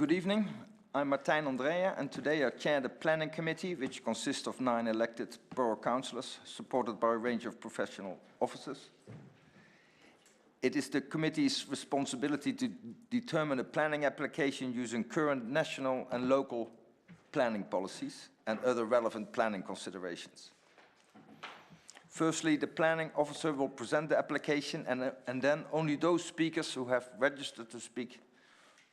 Good evening. I'm Martijn Andrea, and today I chair the Planning Committee, which consists of 9 elected borough councillors, supported by a range of professional officers. It is the committee's responsibility to determine a planning application using current national and local planning policies and other relevant planning considerations. Firstly, the planning officer will present the application, and then only those speakers who have registered to speak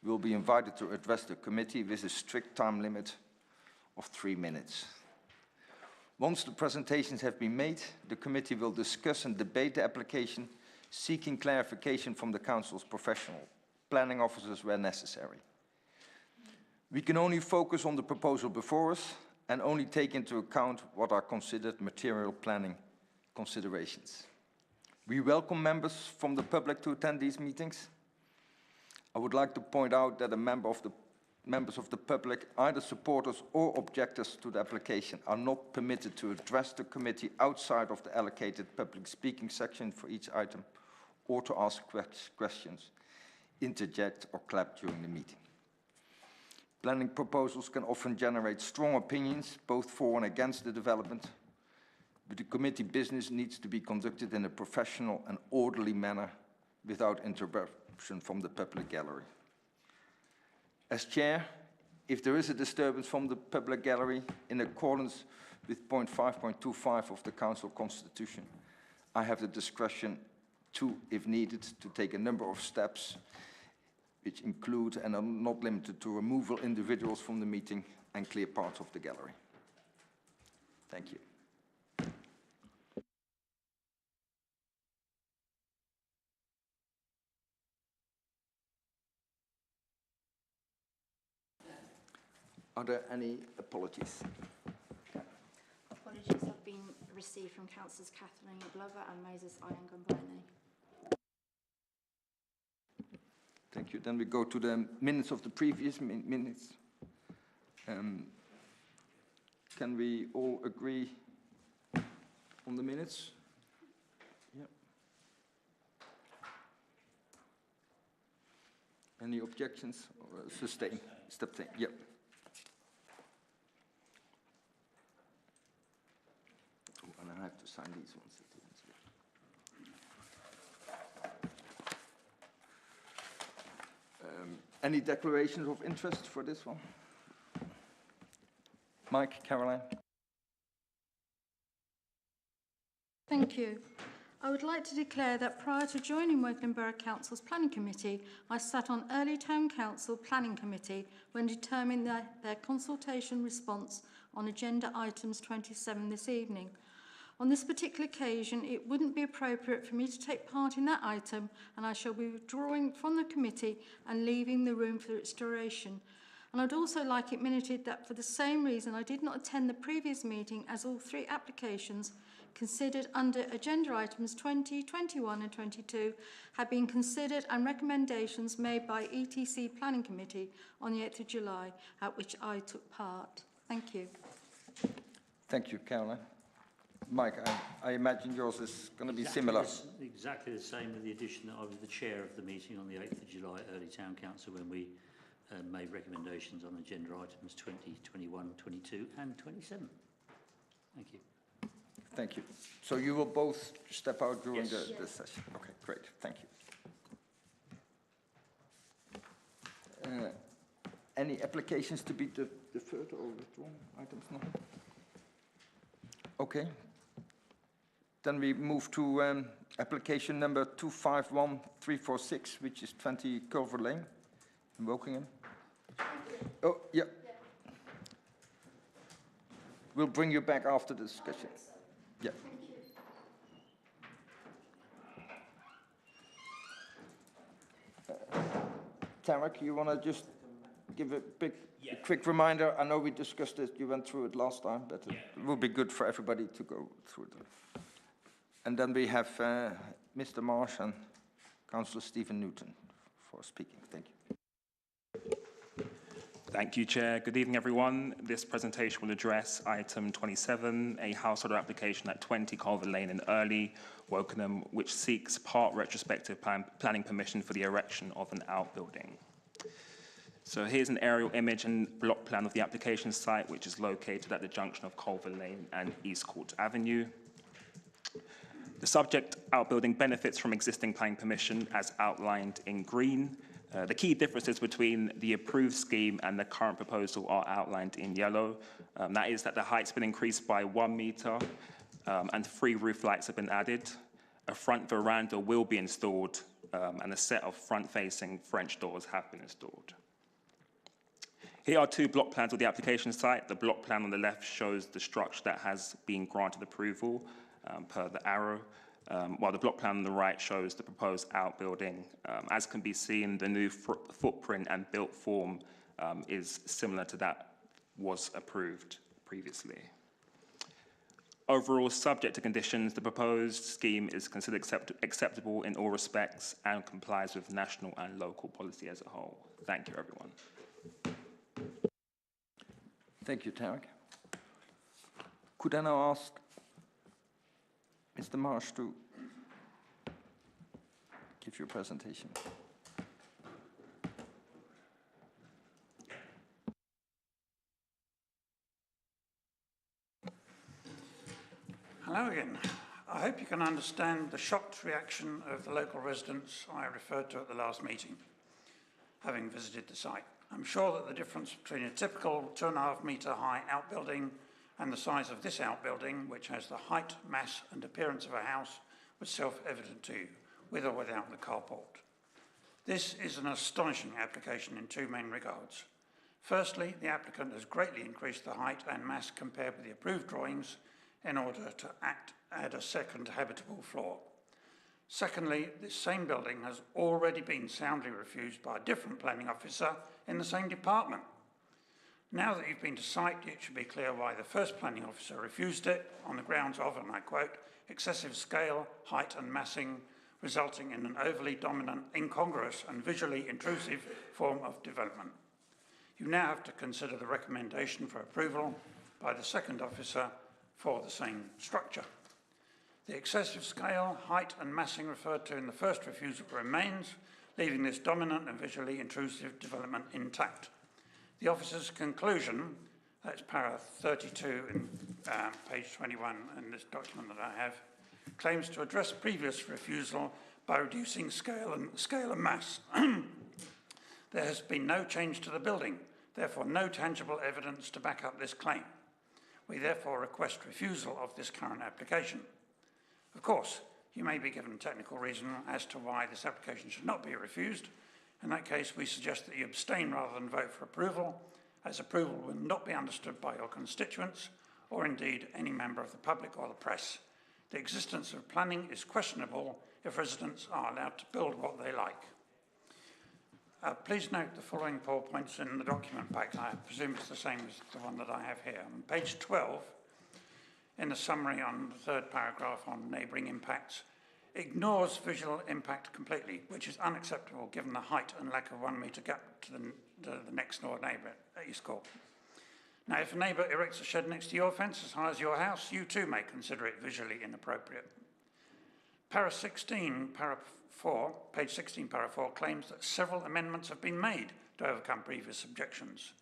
will be invited to address the committee with a strict time limit of 3 minutes. Once the presentations have been made, the committee will discuss and debate the application, seeking clarification from the council's professional planning officers where necessary. We can only focus on the proposal before us and only take into account what are considered material planning considerations. We welcome members from the public to attend these meetings. I would like to point out that members of the public, either supporters or objectors to the application, are not permitted to address the committee outside of the allocated public speaking section for each item, or to ask questions, interject or clap during the meeting. Planning proposals can often generate strong opinions, both for and against the development, but the committee business needs to be conducted in a professional and orderly manner without interruption from the public gallery. As chair, if there is a disturbance from the public gallery in accordance with point 5.25 of the council constitution, I have the discretion to, if needed, to take a number of steps which include and are not limited to removal individuals from the meeting and clear parts of the gallery. Thank you. Are there any apologies? Apologies have been received from Councillors Kathleen Glover and Moses Ayangombani. Thank you. Then we go to the minutes of the previous minutes. Can we all agree on the minutes? Yep. Any objections? Or sustain? Abstain? Yep. And I have to sign these ones at the end. Any declarations of interest for this one? Mike, Caroline? Thank you. I would like to declare that prior to joining Wokingham Borough Council's Planning Committee, I sat on Early Town Council Planning Committee when determining their consultation response on agenda items 27 this evening. On this particular occasion, it wouldn't be appropriate for me to take part in that item, and I shall be withdrawing from the committee and leaving the room for its duration. And I'd also like it minuted that for the same reason I did not attend the previous meeting, as all 3 applications considered under agenda items 20, 21 and 22 had been considered and recommendations made by ETC Planning Committee on the 8th of July, at which I took part. Thank you. Thank you, Caroline. Mike, I imagine yours is going to be similar. Exactly the same, with the addition that I was the chair of the meeting on the 8th of July at Early Town Council when we made recommendations on agenda items 20, 21, 22 and 27. Thank you. Thank you. So you will both step out during Yes. the session? Okay, great. Thank you. Any applications to be deferred or withdrawn items? No? Okay. Then we move to application number 251346, which is 20 Culver Lane in Wokingham. Oh, yeah. We'll bring you back after the discussion. Yeah. Tarek, you want to just give a quick reminder? I know we discussed it, you went through it last time, but it will be good for everybody to go through it. And then we have Mr. Marsh and Councillor Stephen Newton for speaking. Thank you. Thank you, Chair. Good evening, everyone. This presentation will address item 27, a house order application at 20 Culver Lane in Early, Wokingham, which seeks part retrospective planning permission for the erection of an outbuilding. So here's an aerial image and block plan of the application site, which is located at the junction of Culver Lane and East Court Avenue. The subject outbuilding benefits from existing planning permission as outlined in green. The key differences between the approved scheme and the current proposal are outlined in yellow. That is that the height's been increased by 1 meter and 3 roof lights have been added. A front veranda will be installed and a set of front-facing French doors have been installed. Here are 2 block plans of the application site. The block plan on the left shows the structure that has been granted approval per the arrow, while the block plan on the right shows the proposed outbuilding. As can be seen, the new footprint and built form is similar to that was approved previously. Overall, subject to conditions, the proposed scheme is considered acceptable in all respects and complies with national and local policy as a whole. Thank you, everyone. Thank you, Tarek. Could I now ask Mr. Marsh to give your presentation? Hello again. I hope you can understand the shocked reaction of the local residents I referred to at the last meeting, having visited the site. I'm sure that the difference between a typical 2.5 metre high outbuilding and the size of this outbuilding, which has the height, mass and appearance of a house, was self-evident to you, with or without the carport. This is an astonishing application in 2 main regards. Firstly, the applicant has greatly increased the height and mass compared with the approved drawings in order to add a second habitable floor. Secondly, this same building has already been soundly refused by a different planning officer in the same department. Now that you've been to site, it should be clear why the first planning officer refused it on the grounds of, and I quote, excessive scale, height and massing, resulting in an overly dominant, incongruous and visually intrusive form of development. You now have to consider the recommendation for approval by the second officer for the same structure. The excessive scale, height and massing referred to in the first refusal remains, leaving this dominant and visually intrusive development intact. The officer's conclusion, that's para 32 in page 21 in this document that I have, claims to address previous refusal by reducing scale and mass. There has been no change to the building, therefore no tangible evidence to back up this claim. We therefore request refusal of this current application. Of course, you may be given a technical reason as to why this application should not be refused. In that case, we suggest that you abstain rather than vote for approval, as approval will not be understood by your constituents, or indeed any member of the public or the press. The existence of planning is questionable if residents are allowed to build what they like. Please note the following 4 points in the document pack. I presume it's the same as the one that I have here. On page 12, in the summary on the 3rd paragraph on neighbouring impacts, ignores visual impact completely, which is unacceptable given the height and lack of 1 metre gap to the next door neighbour at East Court. Now, if a neighbour erects a shed next to your fence as high as your house, you too may consider it visually inappropriate. Para 16, para 4, page 16, para 4, claims that several amendments have been made to overcome previous objections.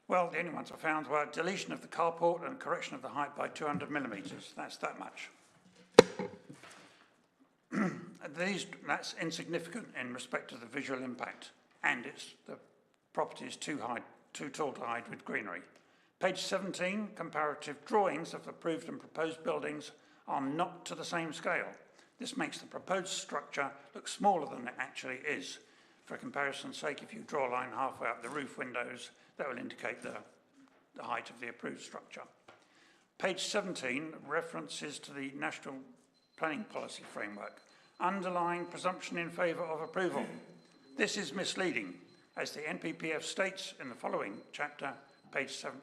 Well, the only ones I found were deletion of the carport and correction of the height by 200 millimetres. That's that much. That's insignificant in respect to the visual impact, and the property is too tall to hide with greenery. Page 17, comparative drawings of approved and proposed buildings are not to the same scale. This makes the proposed structure look smaller than it actually is. For comparison's sake, if you draw a line halfway up the roof windows, that will indicate the height of the approved structure. Page 17 references to the National Planning Policy Framework, underlying presumption in favour of approval. This is misleading, as the NPPF states in the following chapter,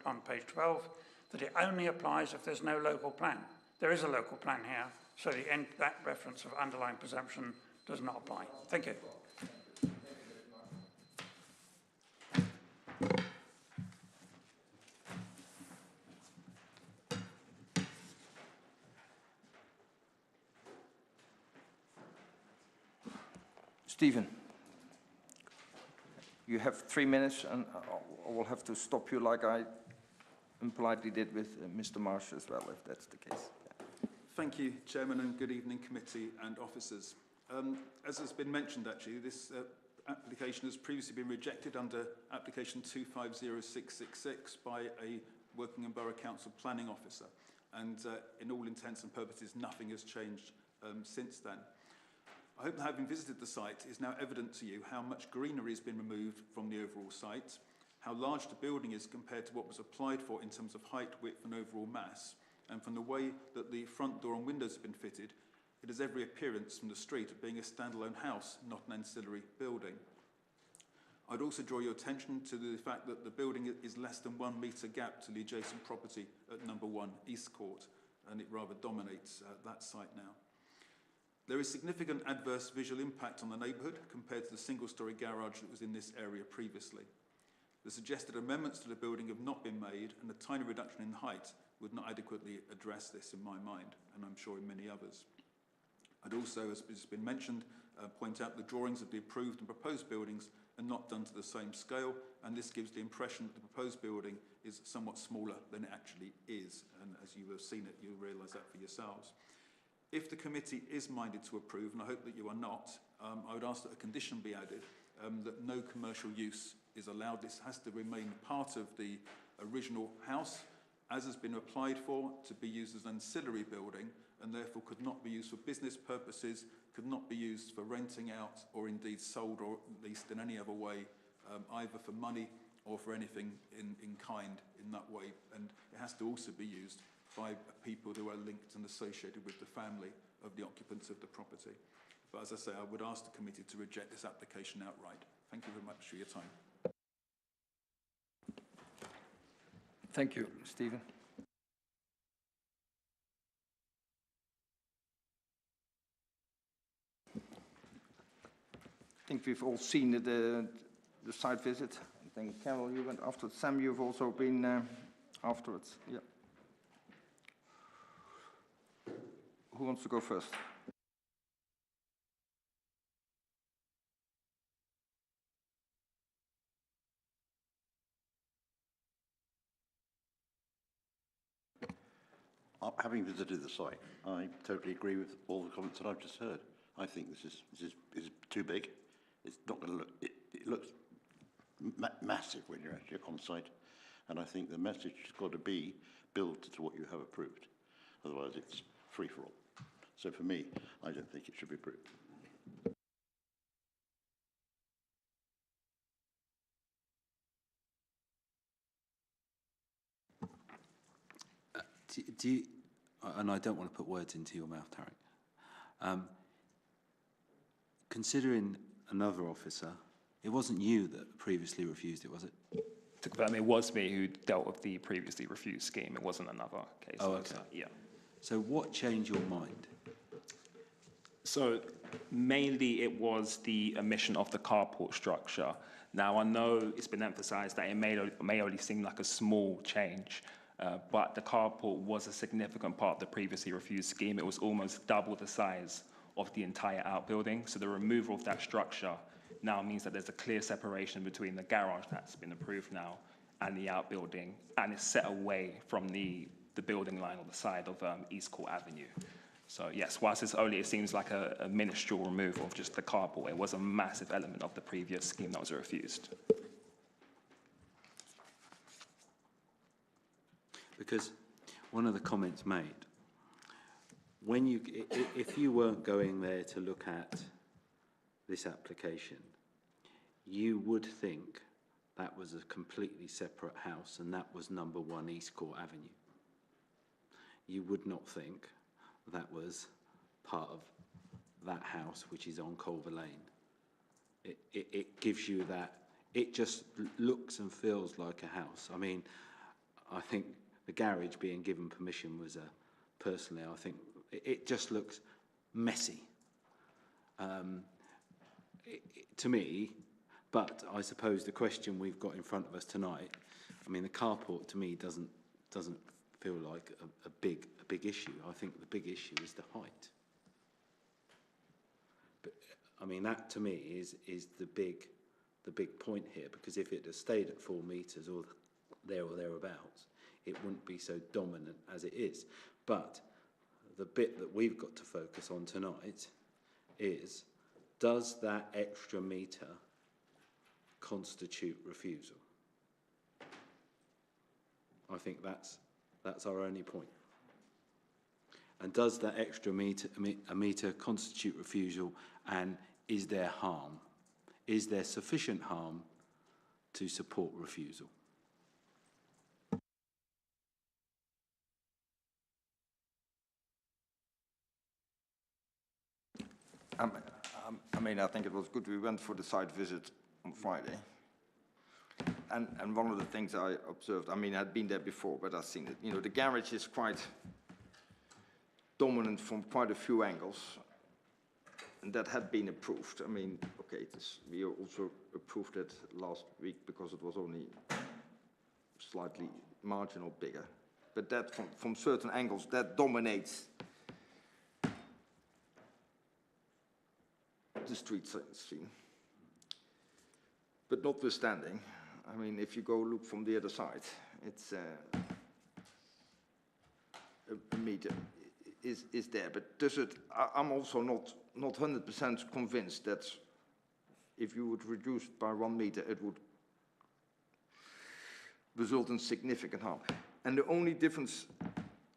on page 12, that it only applies if there's no local plan. There is a local plan here, so that reference of underlying presumption does not apply. Thank you. Stephen, You have 3 minutes, and I will have to stop you like I impolitely did with Mr. Marsh as well, if that's the case. Thank you, Chairman, and good evening, committee and officers. As has been mentioned, actually, this application has previously been rejected under application 250666 by a Working and Borough Council planning officer. And in all intents and purposes, nothing has changed since then. I hope that having visited the site is now evident to you how much greenery has been removed from the overall site, how large the building is compared to what was applied for in terms of height, width and overall mass, and from the way that the front door and windows have been fitted, it has every appearance from the street of being a standalone house, not an ancillary building. I'd also draw your attention to the fact that the building is less than 1 metre gap to the adjacent property at number 1 East Court, and it rather dominates that site now. There is significant adverse visual impact on the neighbourhood compared to the single-storey garage that was in this area previously. The suggested amendments to the building have not been made, and a tiny reduction in height would not adequately address this in my mind, and I'm sure in many others. I'd also, as has been mentioned, point out the drawings of the approved and proposed buildings are not done to the same scale, and this gives the impression that the proposed building is somewhat smaller than it actually is, and as you have seen it, you'll realise that for yourselves. If the committee is minded to approve, and I hope that you are not, I would ask that a condition be added that no commercial use is allowed. This has to remain part of the original house, as has been applied for, to be used as an ancillary building, and therefore could not be used for business purposes, could not be used for renting out, or indeed sold or leased in any other way, either for money or for anything in kind in that way. And it has to also be used by people who are linked and associated with the family of the occupants of the property. But as I say, I would ask the committee to reject this application outright. Thank you very much for your time. Thank you, Stephen. I think we've all seen the site visit. I think, Carol, you went afterwards. Sam, you've also been afterwards. Yeah. Who wants to go first? Having visited the site, I totally agree with all the comments that I've just heard. I think this is too big. It's not going to look. It looks massive when you're actually on site, and I think the message has got to be built to what you have approved. Otherwise, it's free for all. So for me, I don't think it should be approved. Do you, and I don't want to put words into your mouth, Tarek, considering another officer, it wasn't you that previously refused it, was it? To confirm, it was me who dealt with the previously refused scheme. It wasn't another case. Oh, okay. Yeah. So what changed your mind? So mainly it was the omission of the carport structure. Now, I know it's been emphasised that it may only seem like a small change, but the carport was a significant part of the previously refused scheme. It was almost double the size of the entire outbuilding. So the removal of that structure now means that there's a clear separation between the garage that's been approved now and the outbuilding, and it's set away from the building line on the side of East Court Avenue. So yes, whilst it seems like a minuscule removal of just the carport, it was a massive element of the previous scheme that was refused. Because one of the comments made, when if you weren't going there to look at this application, you would think that was a completely separate house and that was number 1 East Court Avenue. You would not think that was part of that house which is on Culver Lane. It gives you that, it just looks and feels like a house. I mean, I think the garage being given permission was personally, I think it just looks messy to me. But I suppose the question we've got in front of us tonight, I mean, the carport to me doesn't feel like a big issue. I think the big issue is the height. But I mean, that to me is the big the big point here, because if it had stayed at 4 metres or thereabouts, it wouldn't be so dominant as it is. But the bit that we've got to focus on tonight is, does that extra metre constitute refusal? I think that's our only point. And does that extra metre constitute refusal, and is there harm? Is there sufficient harm to support refusal? I mean, I think it was good we went for the site visit on Friday. And one of the things I observed, I mean, I'd been there before, but I've seen it. You know, the garage is quite dominant from quite a few angles. And that had been approved. I mean, okay, we also approved it last week because it was only slightly marginal bigger. But that, from certain angles, that dominates the street scene. But notwithstanding, I mean, if you go look from the other side, it's a meter is there. But does it? I'm also not 100% convinced that if you would reduce by 1 meter, it would result in significant harm. And the only difference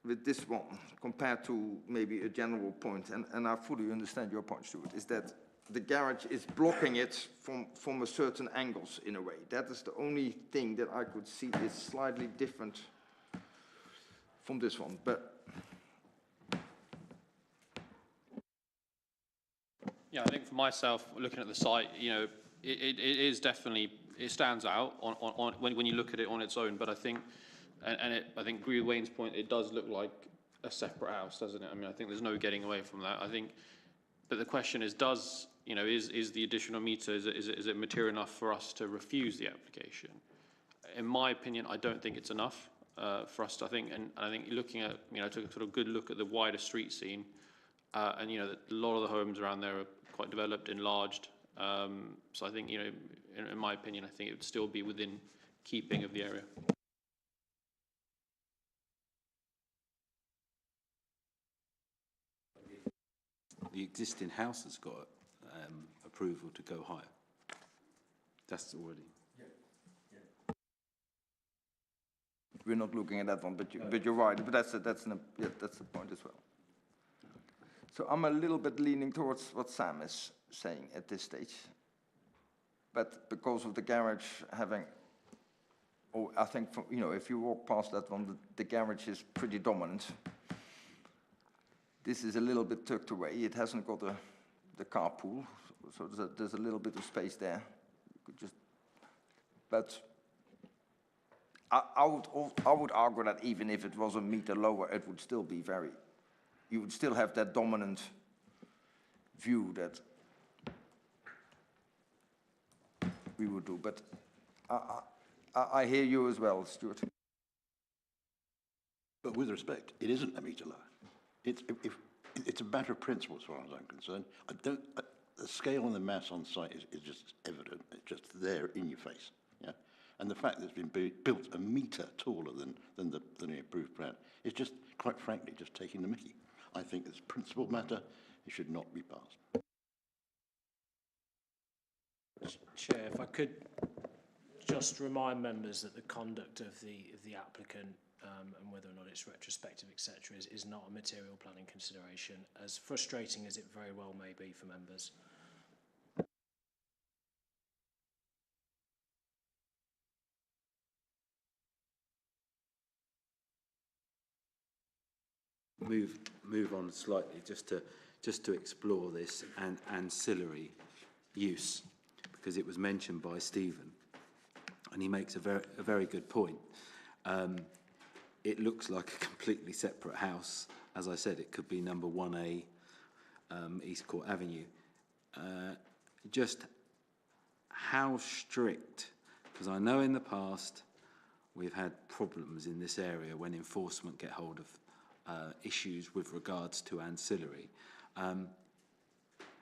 with this one, compared to maybe a general point, and I fully understand your point, Stuart, is that the garage is blocking it from a certain angles in a way. That is the only thing that I could see is slightly different from this one. But yeah, I think for myself, looking at the site, you know, it is definitely, it stands out on when you look at it on its own. But I think, I think agree with Wayne's point, it does look like a separate house, doesn't it? I mean, I think there's no getting away from that. I think, but the question is, you know, is the additional meter, is it material enough for us to refuse the application? In my opinion, I don't think it's enough for us to, and I think looking at, you know, I took a sort of good look at the wider street scene, and, you know, a lot of the homes around there are quite developed, enlarged. So I think, you know, in my opinion, I think it would still be within keeping of the area. The existing house has got approval to go higher. That's already. we're not looking at that one. But you're right. But that's the point as well. So I'm a little bit leaning towards what Sam is saying at this stage. But because of the garage having, I think, you know, if you walk past that one, the garage is pretty dominant. This is a little bit tucked away. It hasn't got the carpool, so there's a little bit of space there. You could just, but I would argue that even if it was a meter lower, it would still be very. You would still have that dominant view that we would do. But I hear you as well, Stuart. But with respect, it isn't a meter lower. It's a matter of principle as far as I'm concerned. The scale and the mass on site is just evident. It's just there in your face. Yeah, and the fact that it's been built a meter taller than the approved plan is just, quite frankly, just taking the mickey. I think it's a principle matter. It should not be passed. Chair, if I could just remind members that the conduct of the applicant and whether or not it's retrospective, etc., is not a material planning consideration, as frustrating as it very well may be for members. Move on slightly, just to explore this and ancillary use, because it was mentioned by Stephen, and he makes a very good point. It looks like a completely separate house. As I said, it could be number 1A, East Court Avenue. Just how strict, because I know in the past we've had problems in this area when enforcement get hold of issues with regards to ancillary.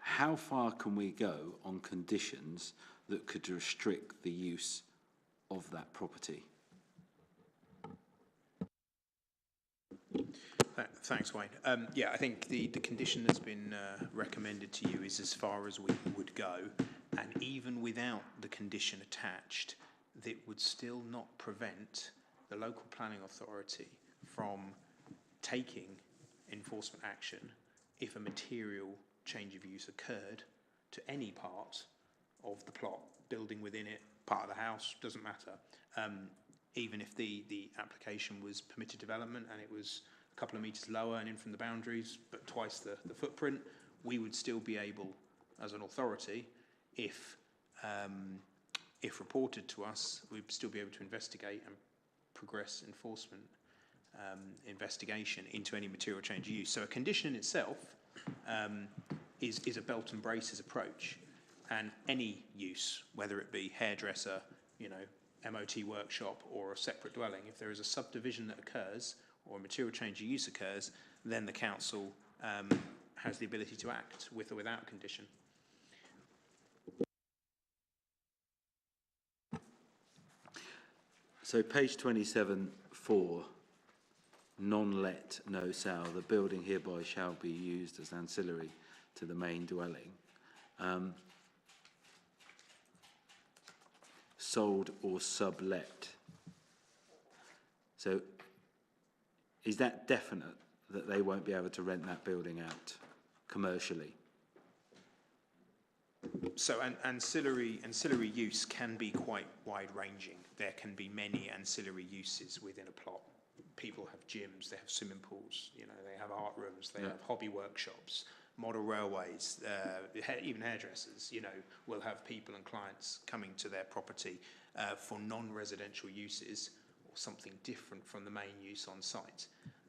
how far can we go on conditions that could restrict the use of that property? Thanks, Wayne. Yeah, I think the condition that's been recommended to you is as far as we would go, and even without the condition attached, that would still not prevent the local planning authority from taking enforcement action if a material change of use occurred to any part of the plot, building within it, part of the house, doesn't matter. Even if the application was permitted development and it was a couple of metres lower and in from the boundaries, but twice the footprint, we would still be able, as an authority, if reported to us, we'd still be able to investigate and progress enforcement investigation into any material change of use. So a condition in itself is a belt and braces approach, and any use, whether it be hairdresser, MOT workshop or a separate dwelling, if there is a subdivision that occurs or a material change of use occurs, then the council has the ability to act with or without condition. So page 27(4), non-let, no sale, the building hereby shall be used as ancillary to the main dwelling. Sold or sublet. So is that definite that they won't be able to rent that building out commercially? So ancillary use can be quite wide-ranging. There can be many ancillary uses within a plot. People have gyms, they have swimming pools, they have art rooms, they have hobby workshops, model railways, even hairdressers, will have people and clients coming to their property for non-residential uses or something different from the main use on site.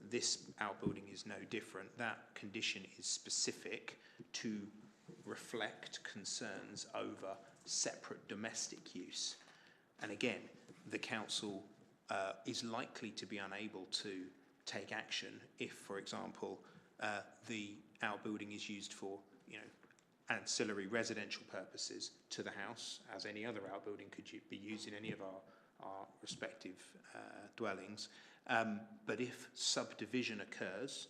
This outbuilding is no different. That condition is specific to reflect concerns over separate domestic use. And again, the council is likely to be unable to take action if, for example, the outbuilding is used for, ancillary residential purposes to the house, as any other outbuilding could be used in any of our respective dwellings. But if subdivision occurs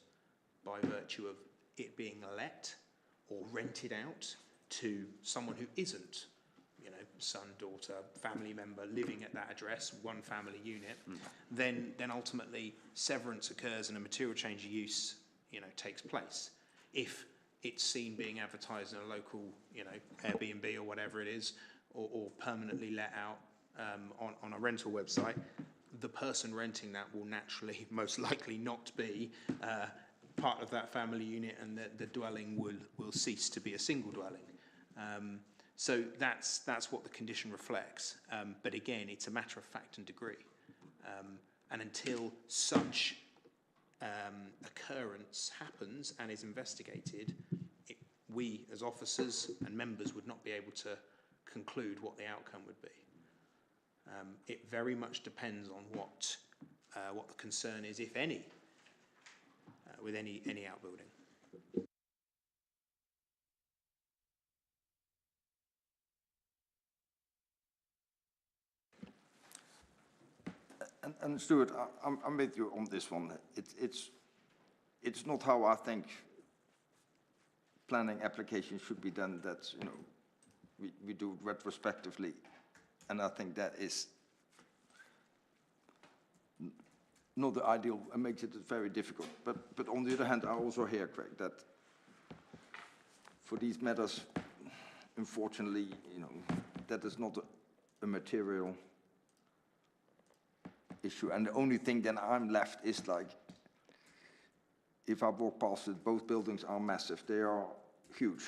by virtue of it being let or rented out to someone who isn't, son, daughter, family member living at that address, one family unit, then ultimately severance occurs and a material change of use, takes place. If it's seen being advertised in a local, Airbnb or whatever it is, or permanently let out on a rental website, the person renting that will naturally, most likely not be part of that family unit, and the dwelling will cease to be a single dwelling. So that's what the condition reflects. But again, it's a matter of fact and degree. And until such occurrence happens and is investigated, we as officers and members would not be able to conclude what the outcome would be. It very much depends on what the concern is, if any, with any outbuilding. And Stuart, I'm with you on this one. It's not how I think planning applications should be done. That we do it retrospectively, and I think that is not the ideal and makes it very difficult. But on the other hand, I also hear, Craig, that for these matters, unfortunately, that is not a material issue. And the only thing then I'm left is like, if I walk past it, both buildings are massive. They are huge,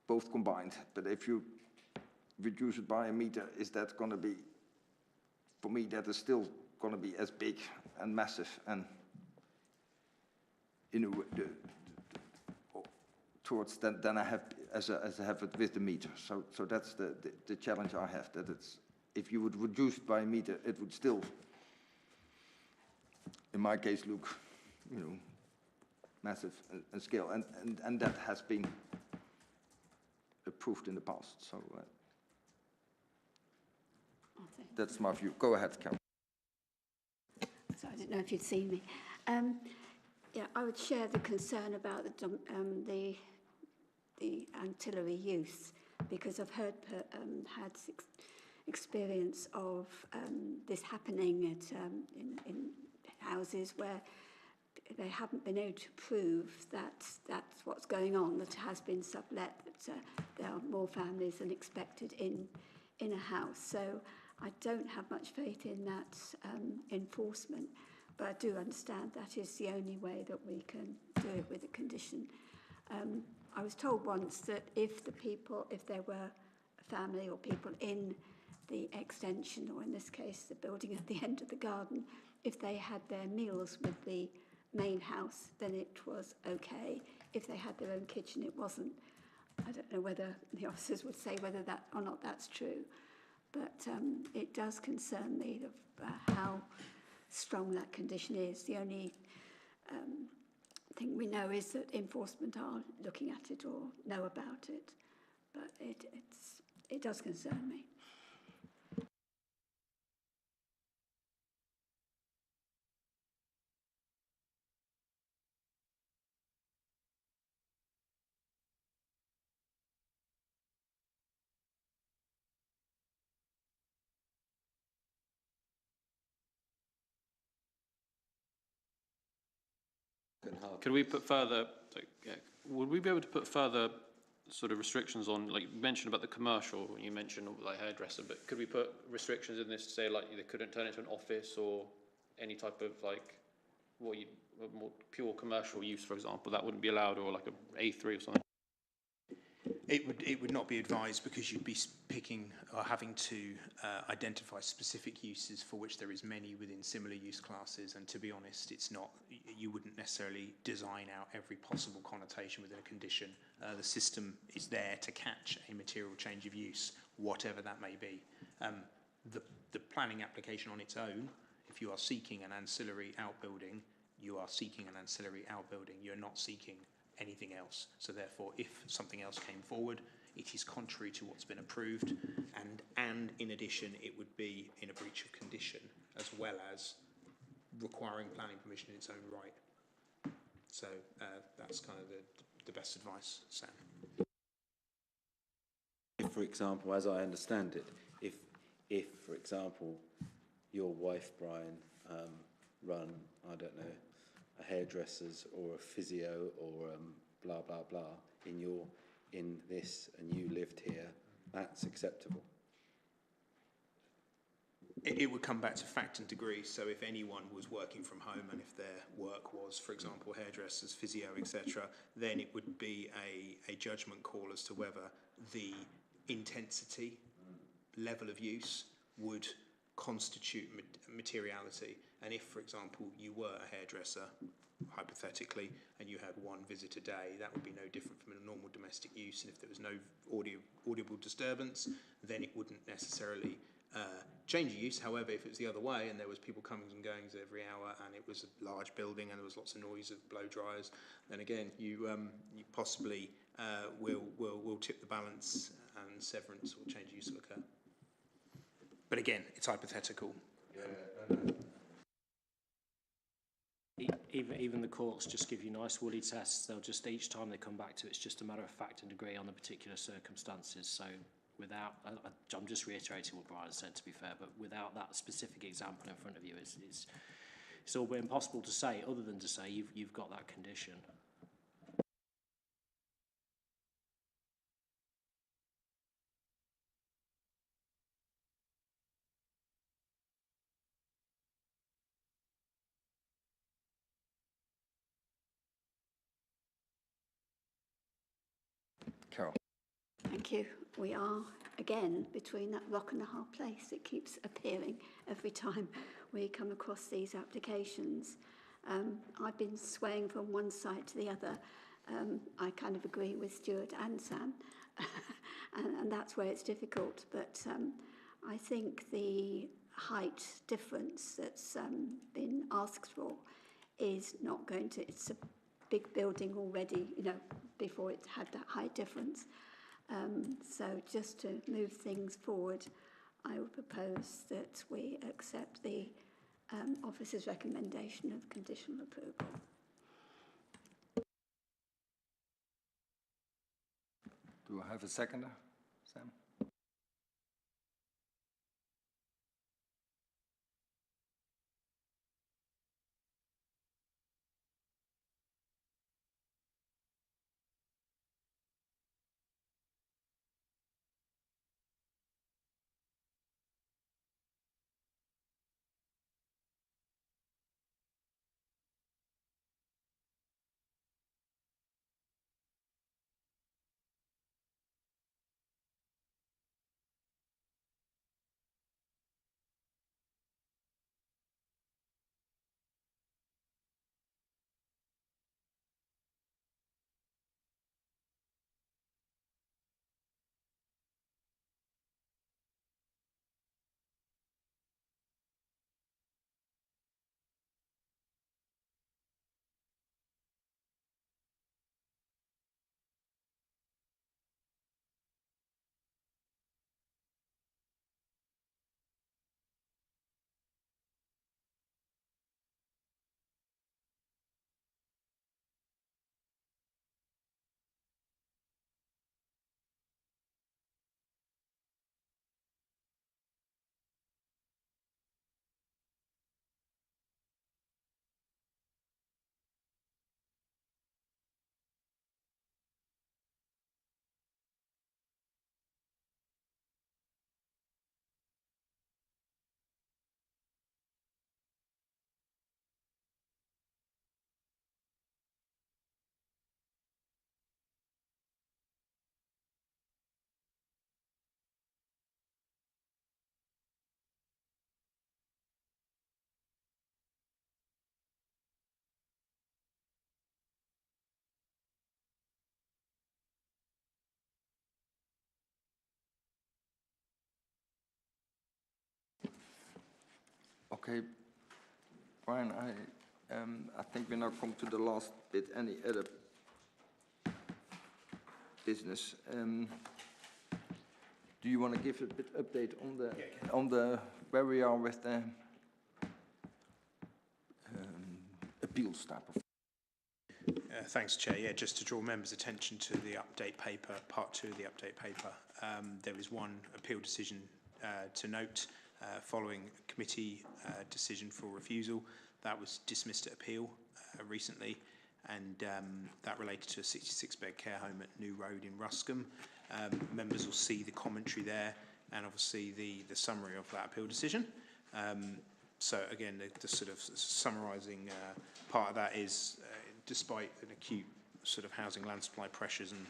both combined. But if you reduce it by a meter, is that going to be, for me, that is still going to be as big and massive and towards than I have as I have it with the meter. So that's the challenge I have. That it's, if you would reduce it by a meter, it would still, in my case, look, massive scale, and that has been approved in the past. So that's my view. Go ahead, Carol. So I don't know if you'd seen me. Yeah, I would share the concern about the ancillary use, because I've had experience of this happening at in houses where they haven't been able to prove that that's what's going on, that it has been sublet, that there are more families than expected in a house. So I don't have much faith in that enforcement, but I do understand that is the only way that we can do it with a condition. I was told once that if there were a family or people in the extension, or in this case the building at the end of the garden, if they had their meals with the main house, then it was okay. If they had their own kitchen, it wasn't. I don't know whether the officers would say whether that or not that's true, but it does concern me how strong that condition is. The only thing we know is that enforcement are looking at it or know about it, but it does concern me. Could we put further, would we be able to put further sort of restrictions on, like you mentioned about the commercial, you mentioned like hairdresser, but could we put restrictions in this to say like they couldn't turn it into an office or any type of like more pure commercial use, for example, that wouldn't be allowed, or like a A3 or something? It would not be advised, because you'd be picking or having to identify specific uses for which there is many within similar use classes, and to be honest, it's not, you wouldn't necessarily design out every possible connotation within a condition. The system is there to catch a material change of use, whatever that may be. The planning application on its own, if you are seeking an ancillary outbuilding, you are seeking an ancillary outbuilding. You're not seeking anything else. So therefore, if something else came forward, it is contrary to what's been approved, and in addition, it would be in a breach of condition, as well as requiring planning permission in its own right. So that's kind of the best advice, Sam. If, for example, as I understand it, if for example, your wife, Brian, run, I don't know, a hairdresser's or a physio or blah blah blah in this, and you lived here, that's acceptable. It would come back to fact and degree. So if anyone was working from home, and if their work was, for example, hairdressers, physio, etc., then it would be a judgment call as to whether the intensity, level of use would constitute materiality. And if, for example, you were a hairdresser, hypothetically, and you had one visit a day, that would be no different from a normal domestic use. And if there was no audible disturbance, then it wouldn't necessarily change the use. However, if it was the other way, and there was people coming and going every hour, and it was a large building, and there was lots of noise of blow dryers, then again, you possibly will tip the balance, and severance or change of use will occur. But again, it's hypothetical. Even the courts just give you nice woolly tests. They'll just, each time they come back to it, it's just a matter of fact and degree on the particular circumstances. So without, I'm just reiterating what Brian said, to be fair, but without that specific example in front of you, it's all but impossible to say, other than to say you've got that condition. Carol. Thank you. We are, again, between that rock and a hard place. It keeps appearing every time we come across these applications. I've been swaying from one side to the other. I kind of agree with Stuart and Sam, and that's where it's difficult. But I think the height difference that's been asked for is not going to, it's big building already, you know, before it had that height difference. So just to move things forward, I would propose that we accept the officer's recommendation of conditional approval. Do I have a seconder, Sam? Okay, Brian, I think we now come to the last bit. Any other business? Do you want to give a bit update on the where we are with the appeals type of? Thanks, Chair. Yeah, just to draw members' attention to the update paper, part 2 of the update paper. There is one appeal decision to note following a committee decision for refusal. That was dismissed at appeal recently, and that related to a 66-bed care home at New Road in Ruscombe. Members will see the commentary there and obviously the summary of that appeal decision. So again, the sort of summarising part of that is despite an acute sort of housing land supply pressures and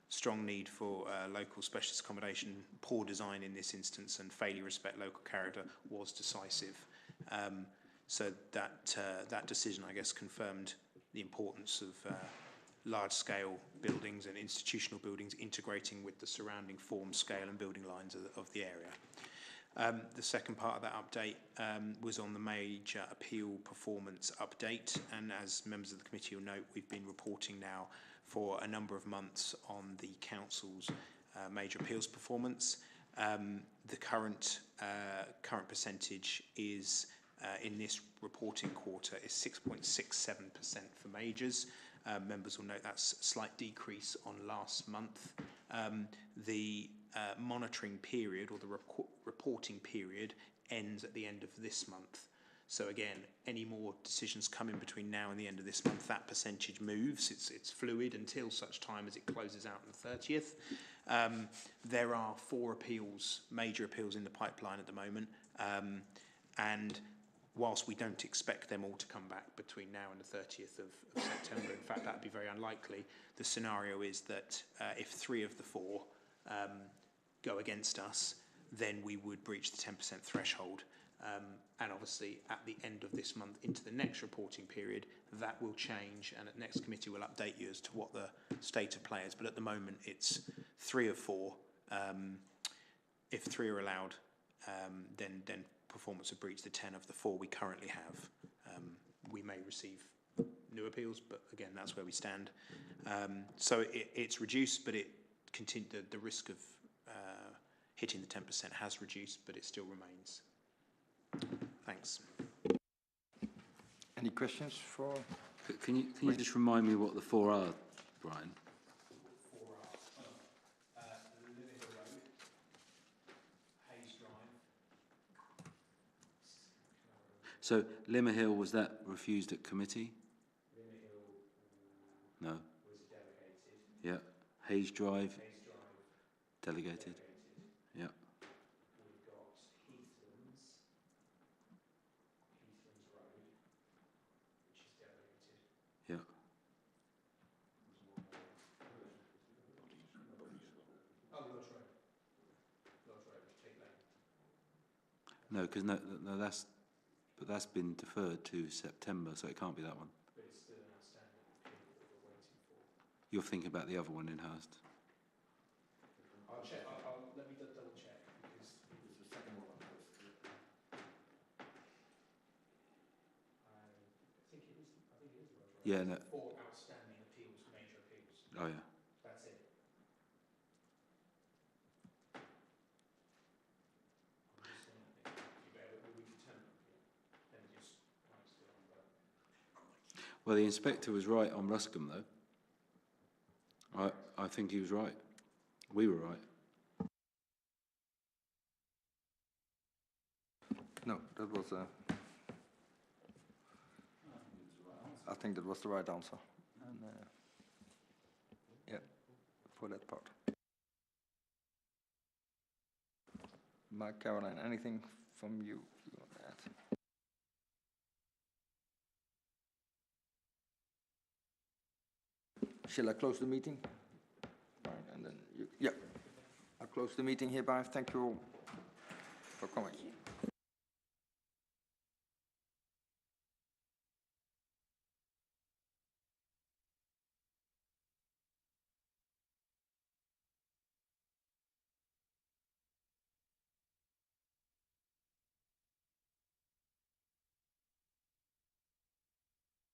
strong need for local specialist accommodation, poor design in this instance and failure to respect local character was decisive. So that decision, I guess, confirmed the importance of large-scale buildings and institutional buildings integrating with the surrounding form, scale and building lines of the area. The second part of that update was on the major appeal performance update, and as members of the committee will note, we've been reporting now for a number of months on the council's major appeals performance. The current percentage is in this reporting quarter is 6.67% for majors. Members will note that's a slight decrease on last month. The monitoring period or the reporting period ends at the end of this month. So again, any more decisions come in between now and the end of this month, that percentage moves. It's fluid until such time as it closes out on the 30th. There are 4 appeals, major appeals in the pipeline at the moment. And whilst we don't expect them all to come back between now and the 30th of September, in fact, that'd be very unlikely. The scenario is that if 3 of the 4 go against us, then we would breach the 10% threshold. And obviously, at the end of this month into the next reporting period, that will change, and at next committee we'll update you as to what the state of play is. But at the moment, it's 3 of 4. If 3 are allowed, then performance will breach the 10 of the 4 we currently have. We may receive new appeals, but again, that's where we stand. So it's reduced, but the risk of hitting the 10% has reduced, but it still remains. Thanks. Any questions for? Can you just remind me what the 4 are, Brian? So Limmerhill, was that refused at committee? No. Was delegated. Yeah. Hayes Drive? Delegated. Yeah. We've got Heathlands Road, which is delegated. Yeah. Oh, Lodge Road. Lodge Road, Tate Lane. No, because but that's been deferred to September, so it can't be that one. But it's still an outstanding appeal that we're waiting for. You're thinking about the other one in Hurst. I'll check. Let me double check because it was the second one. I think it is. Right. Yeah, no. 4 outstanding appeals, major appeals. Oh yeah. That's it. Well, the inspector was right on Ruscombe, though. I think he was right. We were right. No, that was I think that was the right answer. And, yeah, for that part. Mark, Caroline, anything from you want to add? Shall I close the meeting? Right, and then you, yeah. I'll close the meeting hereby. Thank you all for coming.